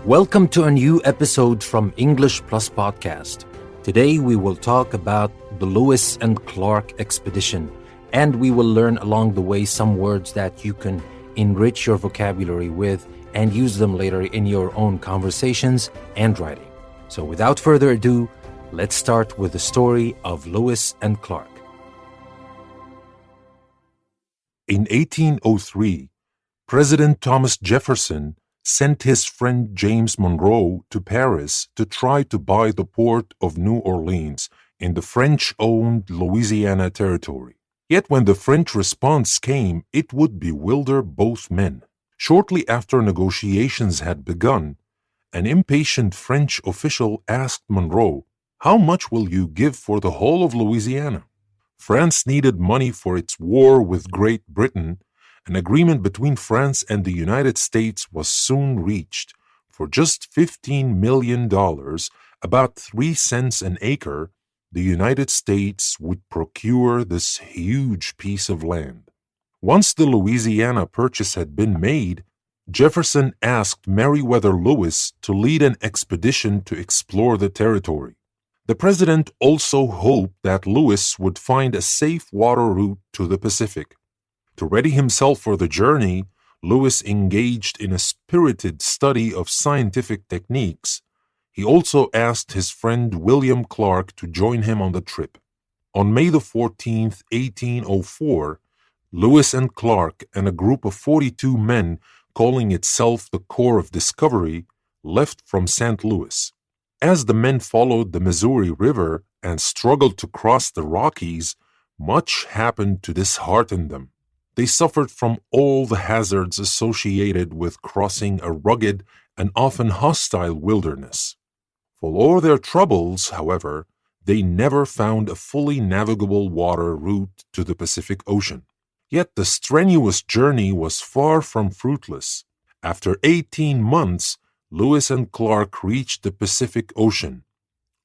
Welcome to a new episode from English Plus Podcast. Today we will talk about the Lewis and Clark expedition, and we will learn along the way some words that you can enrich your vocabulary with and use them later in your own conversations and writing. So without further ado, let's start with the story of Lewis and Clark. In 1803, President Thomas Jefferson sent his friend James Monroe to Paris to try to buy the port of New Orleans in the French-owned Louisiana Territory. Yet when the French response came, it would bewilder both men. Shortly after negotiations had begun, an impatient French official asked Monroe, "How much will you give for the whole of Louisiana?" France needed money for its war with Great Britain. An agreement between France and the United States was soon reached. For just $15 million, about 3 cents an acre, the United States would procure this huge piece of land. Once the Louisiana purchase had been made, Jefferson asked Meriwether Lewis to lead an expedition to explore the territory. The president also hoped that Lewis would find a safe water route to the Pacific. To ready himself for the journey, Lewis engaged in a spirited study of scientific techniques. He also asked his friend William Clark to join him on the trip. On May the 14th, 1804, Lewis and Clark and a group of 42 men, calling itself the Corps of Discovery, left from St. Louis. As the men followed the Missouri River and struggled to cross the Rockies, much happened to dishearten them. They suffered from all the hazards associated with crossing a rugged and often hostile wilderness. For all their troubles, however, they never found a fully navigable water route to the Pacific Ocean. Yet the strenuous journey was far from fruitless. After 18 months, Lewis and Clark reached the Pacific Ocean.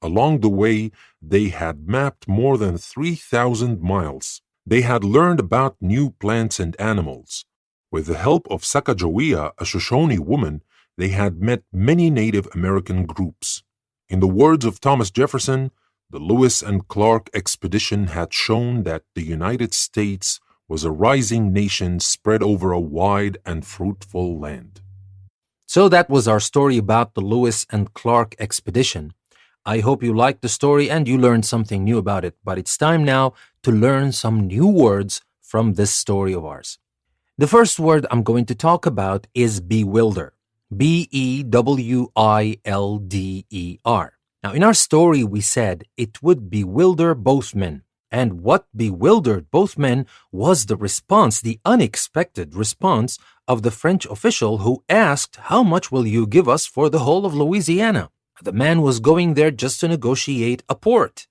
Along the way, they had mapped more than 3,000 miles. They had learned about new plants and animals. With the help of Sacagawea, a Shoshone woman, they had met many Native American groups. In the words of Thomas Jefferson, the Lewis and Clark expedition had shown that the United States was a rising nation spread over a wide and fruitful land. So that was our story about the Lewis and Clark expedition. I hope you liked the story and you learned something new about it, but it's time now to learn some new words from this story of ours. The first word I'm going to talk about is bewilder. B-E-W-I-L-D-E-R. Now, in our story, we said it would bewilder both men. And what bewildered both men was the response, the unexpected response of the French official who asked, "How much will you give us for the whole of Louisiana?" The man was going there just to negotiate a port.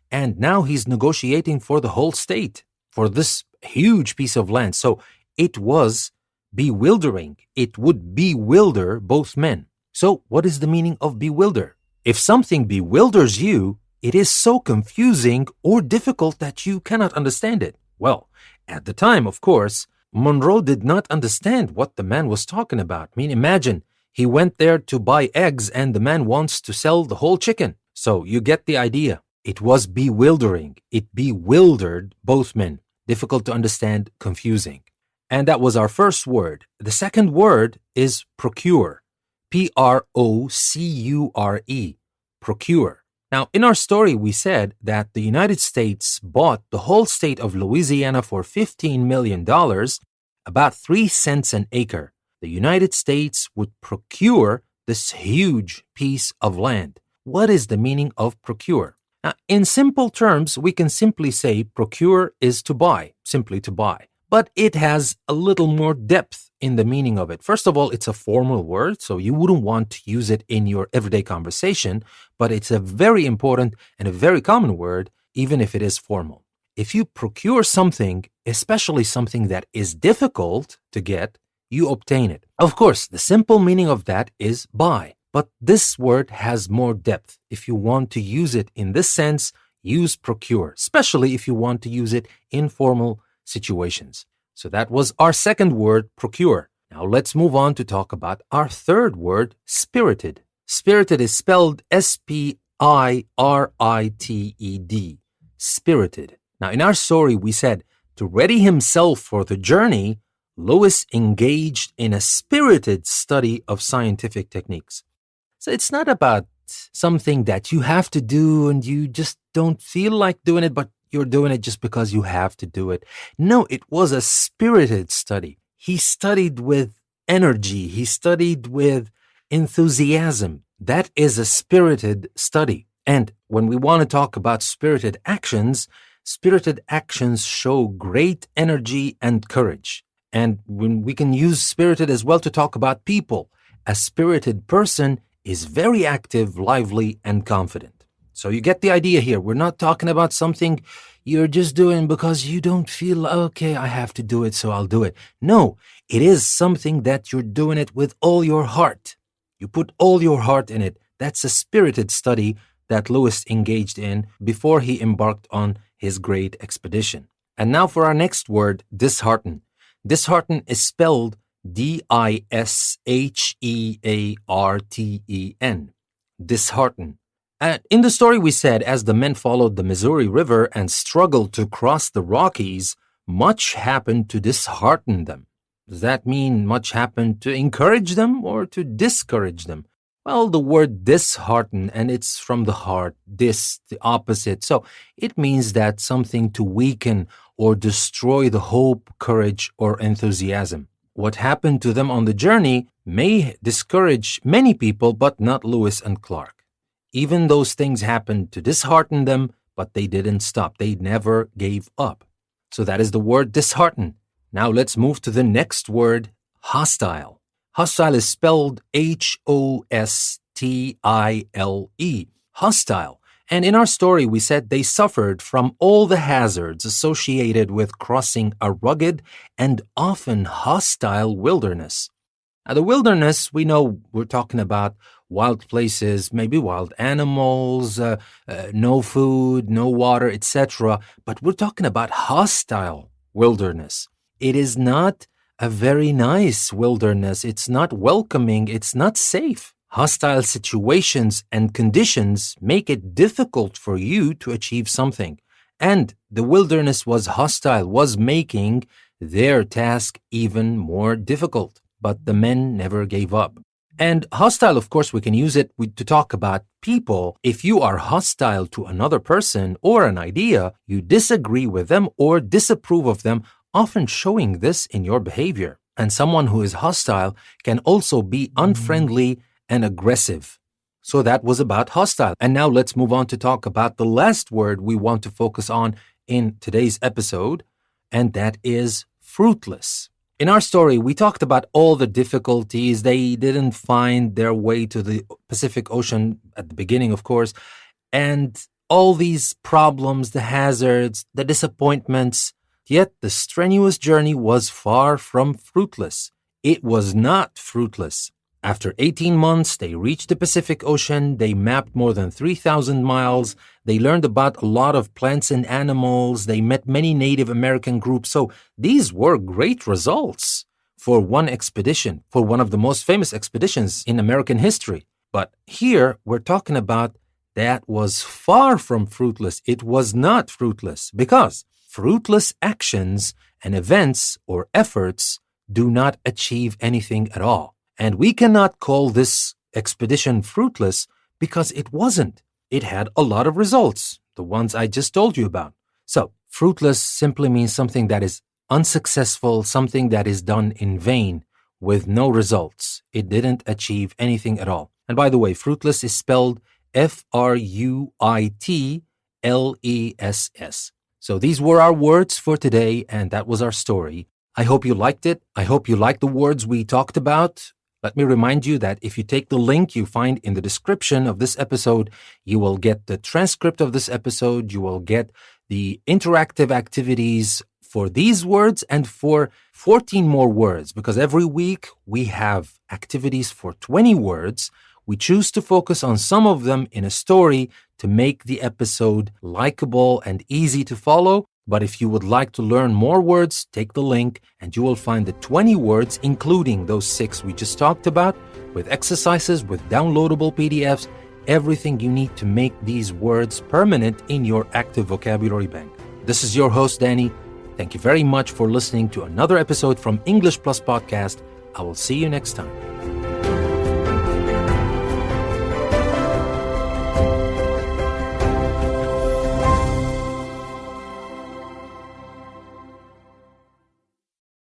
And now he's negotiating for the whole state, for this huge piece of land. So it was bewildering. It would bewilder both men. So what is the meaning of bewilder? If something bewilders you, it is so confusing or difficult that you cannot understand it. Well, at the time, of course, Monroe did not understand what the man was talking about. I mean, imagine he went there to buy eggs and the man wants to sell the whole chicken. So you get the idea. It was bewildering. It bewildered both men. Difficult to understand, confusing. And that was our first word. The second word is procure. P-R-O-C-U-R-E. Procure. Now, in our story, we said that the United States bought the whole state of Louisiana for $15 million, about 3 cents an acre. The United States would procure this huge piece of land. What is the meaning of procure? Now, in simple terms, we can simply say procure is to buy, simply to buy. But it has a little more depth in the meaning of it. First of all, it's a formal word, so you wouldn't want to use it in your everyday conversation, but it's a very important and a very common word, even if it is formal. If you procure something, especially something that is difficult to get, you obtain it. Of course, the simple meaning of that is buy, but this word has more depth. If you want to use it in this sense, use procure, especially if you want to use it in formal situations. So that was our second word, procure. Now let's move on to talk about our third word, spirited. Spirited is spelled S-P-I-R-I-T-E-D. Spirited. Now in our story, we said to ready himself for the journey, Lewis engaged in a spirited study of scientific techniques. So it's not about something that you have to do and you just don't feel like doing it, but you're doing it just because you have to do it. No, it was a spirited study. He studied with energy. He studied with enthusiasm. That is a spirited study. And when we want to talk about spirited actions show great energy and courage. And when we can use spirited as well to talk about people. A spirited person is very active, lively, and confident. So you get the idea here. We're not talking about something you're just doing because you don't feel, okay, I have to do it, so I'll do it. No, it is something that you're doing it with all your heart. You put all your heart in it. That's a spirited study that Lewis engaged in before he embarked on his great expedition. And now for our next word, dishearten. Dishearten is spelled D-I-S-H-E-A-R-T-E-N. Dishearten. In the story we said, as the men followed the Missouri River and struggled to cross the Rockies, much happened to dishearten them. Does that mean much happened to encourage them or to discourage them? Well, the word dishearten, and it's from the heart, the opposite. So it means that something to weaken or destroy the hope, courage, or enthusiasm. What happened to them on the journey may discourage many people, but not Lewis and Clark. Even those things happened to dishearten them, but they didn't stop. They never gave up. So that is the word dishearten. Now let's move to the next word, hostile. Hostile is spelled H-O-S-T-I-L-E. Hostile. And in our story, we said they suffered from all the hazards associated with crossing a rugged and often hostile wilderness. Now, the wilderness, we know we're talking about wild places, maybe wild animals, no food, no water, etc. But we're talking about hostile wilderness. It is not a very nice wilderness. It's not welcoming. It's not safe. Hostile situations and conditions make it difficult for you to achieve something. And the wilderness was hostile, was making their task even more difficult. But the men never gave up. And hostile, of course, we can use it to talk about people. If you are hostile to another person or an idea, you disagree with them or disapprove of them, often showing this in your behavior. And someone who is hostile can also be unfriendly and aggressive. So that was about hostile. And now let's move on to talk about the last word we want to focus on in today's episode, and that is fruitless. In our story, we talked about all the difficulties. They didn't find their way to the Pacific Ocean at the beginning, of course, and all these problems, the hazards, the disappointments. Yet the strenuous journey was far from fruitless. It was not fruitless. After 18 months, they reached the Pacific Ocean. They mapped more than 3,000 miles. They learned about a lot of plants and animals. They met many Native American groups. So these were great results for one expedition, for one of the most famous expeditions in American history. But here we're talking about that was far from fruitless. It was not fruitless because fruitless actions and events or efforts do not achieve anything at all. And we cannot call this expedition fruitless because it wasn't. It had a lot of results, the ones I just told you about. So, fruitless simply means something that is unsuccessful, something that is done in vain with no results. It didn't achieve anything at all. And by the way, fruitless is spelled F-R-U-I-T-L-E-S-S. So these were our words for today, and that was our story. I hope you liked it. I hope you liked the words we talked about. Let me remind you that if you take the link you find in the description of this episode, you will get the transcript of this episode. You will get the interactive activities for these words and for 14 more words, because every week we have activities for 20 words. We choose to focus on some of them in a story to make the episode likable and easy to follow. But if you would like to learn more words, take the link and you will find the 20 words, including those 6 we just talked about, with exercises, with downloadable PDFs, everything you need to make these words permanent in your active vocabulary bank. This is your host, Danny. Thank you very much for listening to another episode from English Plus Podcast. I will see you next time.